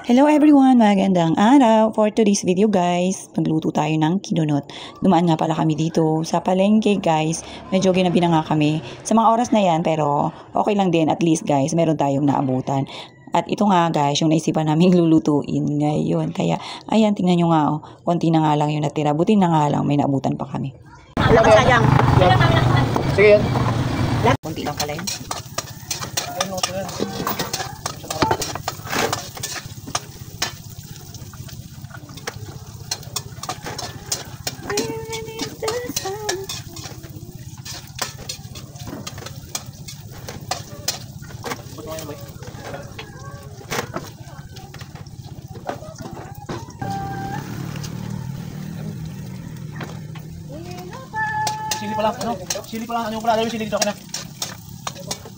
Hello everyone! Magandang araw! For today's video guys, magluto tayo ng kinunot. Dumaan nga pala kami dito sa palengke guys. Medyo ginabi na nga kami sa mga oras na yan, pero okay lang din at least guys, meron tayong naabutan. At ito nga guys, yung naisipan namin lulutuin ngayon. Kaya ayan, tingnan nyo nga oh, konti na nga lang yung natira. Buti na nga lang, may naabutan pa kami. Wala ka sayang. Sige yan. Konti lang pala yun. Sili pala, ano? Sili pala, ano pala? Dali yung sili dito, kaya na.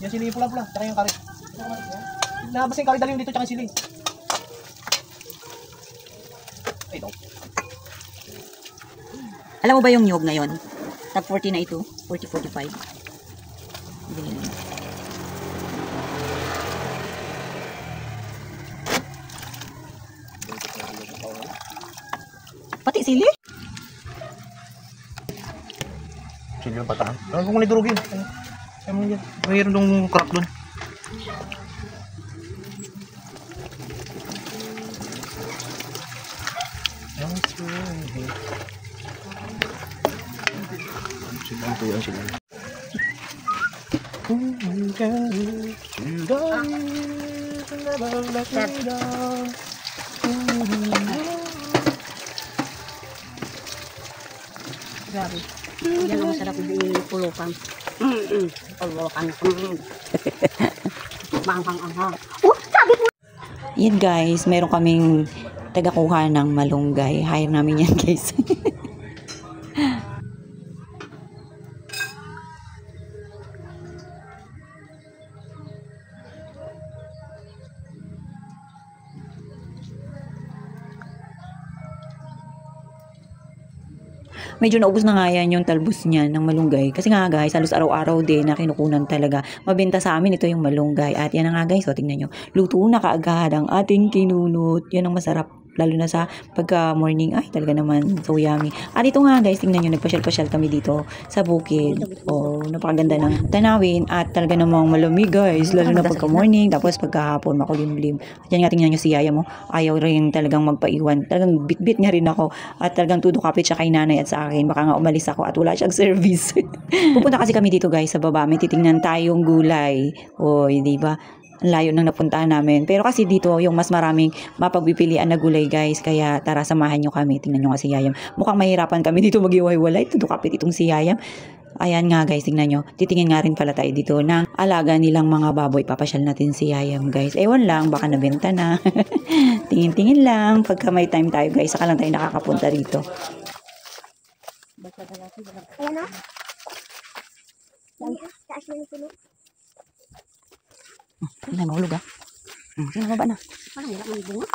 Yan sili pula, tsaka yung kari. Nabas yung kari, dali yung dito, tsaka yung sili. Ito. Alam mo ba yung nyog ngayon? Tag 40 na ito, 40-45. Pati sili? Sili yung patahan. Ano kung nidurugin? Kaya mo yan. Mayroon dong crack dun. Sili ito yan, sili. Grabe. Yan ang masarap yung pulukan. Pulukan. Manghang-anghang. Oh, sabi mo! Yan guys, meron kaming tagakuha ng malunggay. Hire namin yan guys. Medyo naubos na nga yan yung talbos niya ng malunggay. Kasi nga guys, halos araw-araw din na kinukunan talaga. Mabenta sa amin ito yung malunggay. At yan na nga guys, so tingnan nyo. Luto na kaagad ang ating kinunot. Yan ang masarap. Lalo na sa pagka morning. Ay, talaga naman. So yummy. At ito nga guys, tingnan nyo. Nagpasyal-pasyal kami dito sa bukid. Oh, napakaganda ng tanawin. At talaga namang malamig guys. Lalo na pagka morning. Tapos pagka hapon, makulimlim. At yan nga, tingnan nyo si yaya mo. Ayaw rin talagang magpaiwan. Talagang bit-bit niya rin ako. At talagang tudukapit siya kay nanay at sa akin. Baka nga umalis ako at wala siyang service. Pupunta kasi kami dito guys sa baba. May titingnan tayong gulay. Oy, di ba? Ang layo nang napuntahan namin. Pero kasi dito yung mas maraming mapagpipilian na gulay guys. Kaya tara, samahan nyo kami. Tingnan nyo nga si Yayam. Mukhang mahirapan kami dito mag-iwalay. Tudukapit itong si Yayam. Ayan nga guys, tingnan nyo. Titingin nga rin pala tayo dito ng alaga nilang mga baboy. Papasyal natin si Yayam guys. Ewan lang, baka nabenta na. Tingin-tingin lang. Pagka may time tayo guys, saka lang tayo nakakapunta rito. Ayan na. Taas na yung puno. Hindi na mahulog ah. Sino ba na? Parang wala man bunga.